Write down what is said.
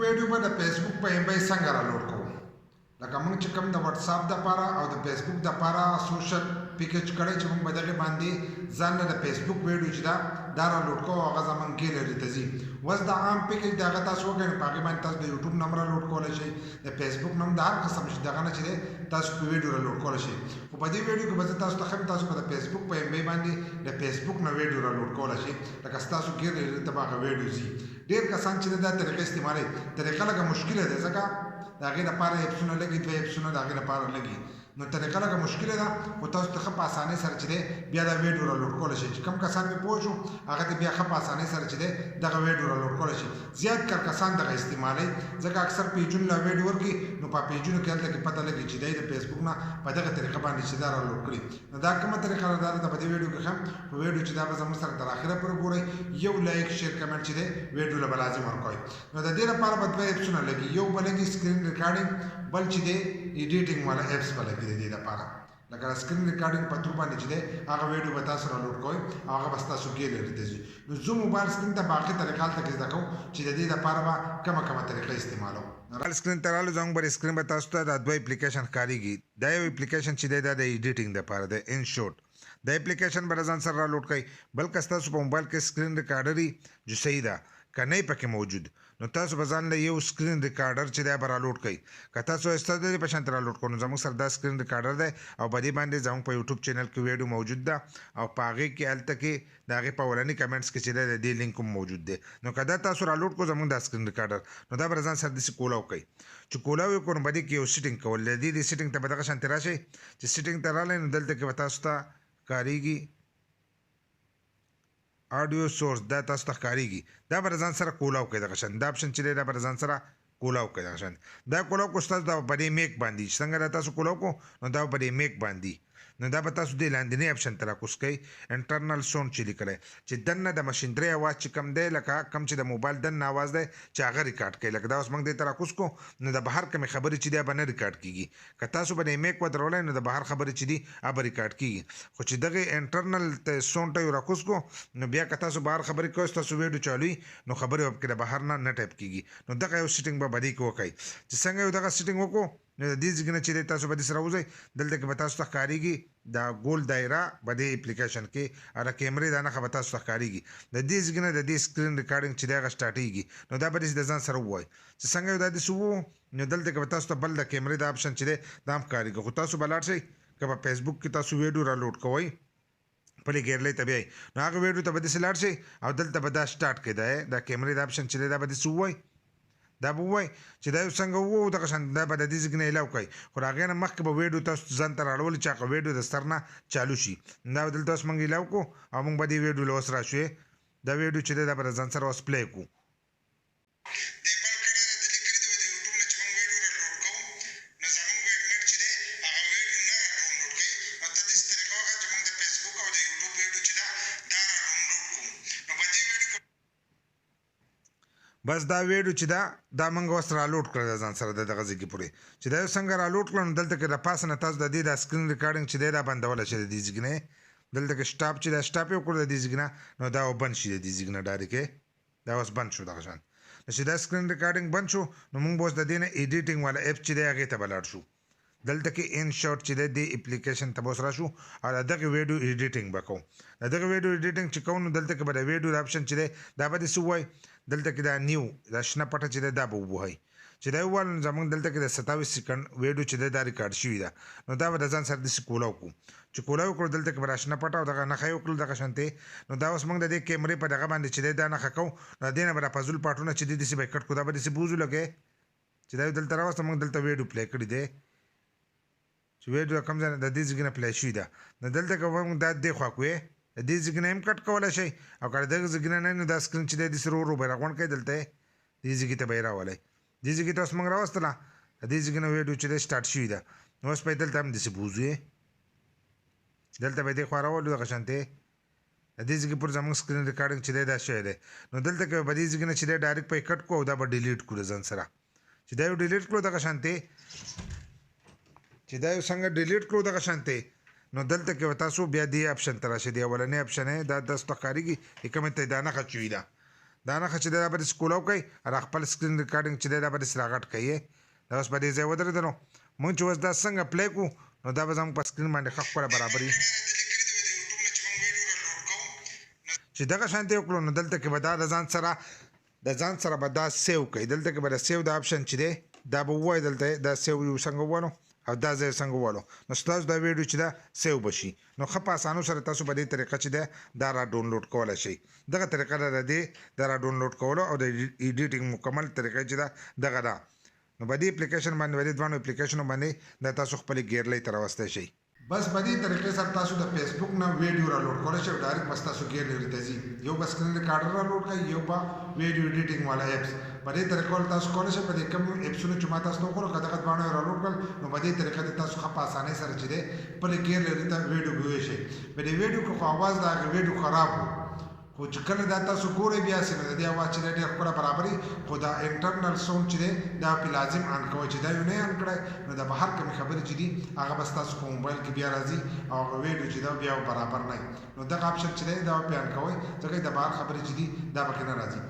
ویډیو به د فیسبوک په ایم بی څنګه رالوډ کوو لکه موږ چې کوم د واتس اپ دپاره او د فیسبوک دپاره سوشل پیکج کړی چې موږ به دغې باندې ځان له د فیسبوک ویډیو چې دا رالوډ کوو هغه زموږ ګیلري ته ځي اوس د عام پیکج د هغه تاسو وګڼئ په هغې باندې تاسو د یوټیوب نم رالوډ کولی شئ د فیسبوک نم د هر قسم چې دغه نه چې دی تاسو په ویډیو رالوډ کولی شئ خو په دې ویډیو کې به زه تاسو ته ښیم تاسو به د فیسبوک په ایم بی باندې د فیسبوک نه ویډیو رالوډ کولی شئ لکه ستاسو ګیلري ته به هغه ویډیو ځي ډېر کسان چې دا طریقه استعمالوي طریقه لږه مشکله ده ځکه د هغې لپاره ایپسونه لګي دوه ایپسونه د هغې لپاره لګي نو طریقه لږه مشکله ده خو تاسو ته ښه په اسانۍ سره چې دی بیا دا ویډیو رالوډ کولی شئ چې کوم کسان مې پوه شو هغه ته بیا ښه په اسانۍ سره چې دی دغه ویډیو رالوډ کولی شي زیات کار کسان دغه استعمالوي ځکه اکثر پیجونه له ویډیو ورکړي نو په پیجونو کې هلته کې پته لګي چې دی د فیسبوک نه په دغه طریقه باندې چې دا رالوډ کړي نو دا کومه طریقه ده دا په دې ویډیو کې ښیم په ویډیو چې دا به زموږ سره تر اخره پورې ګورئ یو لایک شیر کمنټ چې دی ویډیو له به لازم ورکوئ نو د دې لپاره به دوه ایپسونه لګي یو به لګي سکرین ریکارډینګ بل چې دی ایډیټینګ والا ایپس به لګي د دې لپاره لکه سکرین ریکارډینګ په تور باندې چې دی هغه ویډیو به تاسو رالوډ کوئ او هغه به ستاسو ګیلري ته ځي نو زه موبایل سکرین ته باقي طریقه هلته کې زده کوم چې د دې لپاره به کومه طریقه استعمالوم موبایل سکرین ته رالو زموږ بر سکرین به تاسو ته دا دوه اپلیکیشن ښکارېږي دا یو اپلیکیشن چې دی دا د ایډیټینګ دپاره دی ان شورټ دا اپلیکیشن به ځان سره رالوډ کړئ بل که ستاسو په موبایل کې سکرین ریکارډر وي جو صحیح ده که نه پکې موجود نو تاسو به ځان له یو سکرین ریکارډر چې دی به رالوډ کړئ که تاسو ستاسو د دې په شان رالوډ کړو نو زموږ سره دا سکرین ریکارډر دی او په دې باندې زموږ په یوټیوب چینل کې ویډیو موجود ده او په هغې کې هلته کې د هغې په اولني کمنټس کې چې دی د دې لینک هم موجود دی نو که دا تاسو رالوډ کړو زموږ دا سکرین ریکارډر نو دا به ځان سره داسې کولاو کوئ چې کولاو یې کړو نو په دې کې یو سیټینګ کول د دې سیټینګ ته به دغه شانتې راشئ چې سیټینګ ته راغلی نو دلته کې به تاسو ته ښکارېږي آډیو سورس دا تاسو ته ښکارېږي دا به ځان سره کولاو کوئ دغه شان دا اپشن چې دی دا به ځان سره کولاو کوئ دغه شان دا کولاو کړو ستاسو دا په دې میک باندې چې څنګه دا تاسو کولاو کړو نو دا په دې میک باندې نو دا به تاسو دې لاندنۍ اپشن ته راکوز کوئ انټرنل ساوند چې لیکلی چې دننه د مشینرۍ اواز چې کم دی لکه کم چې د موبایل دننه اواز دی چې هغه ریکارډ کوي لکه دا اوس موږ دې ته راکوز کړو نو د بهر کمې خبرې چې دی به نه ریکارډ کېږي که تاسو به دې میک ودرولی نو د بهر خبرې چې دي هغه به ریکارډ کېږي خو چې دغې انټرنل ساوند ته یې راکوز کړو نو بیا که تاسو بهر خبرې کوئ ستاسو ویډیو چالوي نو خبرې به پکې د بهر نه ټایپ کېږي نو دغه یو سیټینګ به بدې کې وکړئ چې څنګه یو دغه سیټینګ وکړو نو د دې ځای نه چې دی تاسو به داسې راوځئ دلته کې به تاسو ته ښکارېږي دا ګول دایره به دې اپلیکیشن کې او د کیمرې دا نښه به تاسو ته ښکارېږي د دې ځای نه د دې سکرین ریکارډینګ چې دی هغه سټارټېږي نو دا به داسې د ځان سره ووایئ چې څنګه یو دا داسې ووایو نو دلته کې به تاسو ته بل د کیمرې دا اپشن چې دی دا هم ښکارېږي خو تاسو به لاړ شئ که په فیسبوک کې تاسو ویډیو رالوډ کوئ خپلې ګیرلۍ ته بیایئ نو هغه ویډیو ته به داسې لاړ شئ او دلته به دا سټارټ کړئ دا کیمرې دا اپشن چې دی دا به داسې ووایئ دا به ووایي چې دا یو څنګه ووایو دغه شان دا به د دې ځای نه الاو کوئ خو د هغې نه مخکې به ویډیو تاسو ځان ته راړولې چې هغه ویډیو د سر نه چالو شي دا به دلته اوس موږ الاو کړو او موږ به دې ویډیو له اوس راشو دا ویډیو چې دی دا به د ځان سره اوس پلی کړو بس دا ویډیو چې دا موږ اوس رالوډ کړی د ځان سره د دغه ځای کې پورې چې دا یو څنګه رالوډ کړو نو دلته کې د پاسه نه تاسو د دې دا سکرین ریکارډینګ چې دی دا بندولی شئ د دې ځای نه دلته کې سټاپ چې دا سټاپ یې وکړو د دې ځای نه نو دا بند شي د دې ځای نه ډایرکټ دا اوس بند شو دغه شان نو چې دا سکرین ریکارډینګ بند شو نو موږ به اوس د دې نه ایډیټینګ والا ایپ چې دی هغې ته به لاړ شو دلته کې ان شارټ چې دی دې اپلیکیشن ته به اوس راشو او د دغې ویډیو ایډیټینګ به کوو د دغه ویډیو ایډیټینګ چې کوو نو دلته کې به د ویډیو د اپشن چې دی دا به داسې ووایي دلته کې دا نیو دا شنه پټه چې دی دا به ووهئ چې دا ووایل نو زموږ دلته کې د 27 سیکنډ ویډیو چې دی دا ریکارډ شوي ده نو دا به د ځان سره داسې کولاو کړو چې کولاو کړو دلته کې به را شنه پټه او دغه نښه یې وکړل دغه شانتې نو دا اوس موږ د دې کیمرې په دغه باندې چې دی دا نښه کوو نو د دې نه به را فضول پاټونه چې دی داسې به یې کټ کړو دا به داسې بوزو لګی چې دا دلته راوسته موږ دلته ویډیو پلی کړی دی چې ویډیو کوم ځای نه د دې ځای نه پلی شوي ده نو دلته که موږ دا دې خوا کړو د دې ځای نه هم کټ کولی شئ او که د دغه ځای نه نو دا سکرین چې دی داسې ورو ورو به یې راغونډ کړئ دلته دې ځای ته به یې راولئ دې ځای ته اوس موږ راوستله د دې ځای نه ویډیو چې دی سټارټ شوي ده نو اوس به یې دلته هم داسې بوزو دلته به یې دې خوا راولو دغه شانتې د دې ځای پورې زموږ سکرین ریکارډینګ چې دی دا شوی دی نو دلته کې به دې ځای نه چې دی ډایرکټ به یې کټ کړو او دا به ډیلیټ کړو ځان سره چې دا یو ډیلیټ کړو دغه شانتې چې دا یو څنګه ډیلیټ کړو دغه شانتې نو دلته کې به تاسو بیا دې اپشن ته راشئ دې اولنی اپشن دی دا تاسو ته ښکارېږي کومې ته دا نښه چوي ده دا نه چې دا به سکول او کوي را خپل سکرین ریکارډینګ چې دا به سراغټ کوي دا اوس په دې ځای ودرېدلو مونږ چې اوس دا څنګه پلی کو نو دا به زموږ په سکرین باندې ښه ښکاره برابر وي چې دغه شانتې وکړو نو دلته کې به دا د ځان سره به دا سیو کوي دلته کې به د سیو د آپشن چې دی دا به ووایي دلته دا سیو یو څنګه ووالو او دا ځای څنګه ووالو نو ستاسو دا ویډیو چې دا سیو به شي نو ښه په اسانو سره تاسو په دې طریقه چې دی دا را ډاونلوډ کولی شئ دغه طریقه ده د دې د را ډاونلوډ کولو او د ایډیټینګ مکمل طریقه چې ده دغه ده نو په دې اپلیکیشن باندې په دې دوانو اپلیکیشنو باندې دا تاسو خپلې ګیرلۍ ته راوستی شئ بس په دې طریقې سره تاسو د فیسبوک نه ویډیو راډاونلوډ کولی شئ ډایرکټ بس تاسو ګیرلۍ ته ځي یو به سکرین ریکارډر راډاونلوډ کړئ یو به ویډیو ایډیټینګ والا ایپس په دې طریقه تاسو کولی شئ په دې کوم ایپسونو چې ما تاسو ته وښودل که دغه دواړه یې راډاونلوډ کړل نو په دې طریقه تاسو ښه په اسانۍ سره چې دی خپلې ګیرلۍ ته ویډیو وویشئ په دې ویډیو کې خو اواز د هغې ویډیو خراب و خو چې کله دا تاسو ګورئ بیا سي نو د دې اواز چې دی ډېر ښکلی برابر وي خو دا انټرنل ساوند چې دی دا پې لازم آن کوئ چې دا یو نه یې آن کړی نو دا به هر کومې خبرې چې دي هغه به ستاسو په موبایل کې بیا راځي او هغه ویډیو چې دا بیا برابر نه وي نو دغه آپشن چې دی دا به پې آن کوئ ځکه د بهر خبرې چې دي دا پکې نه راځي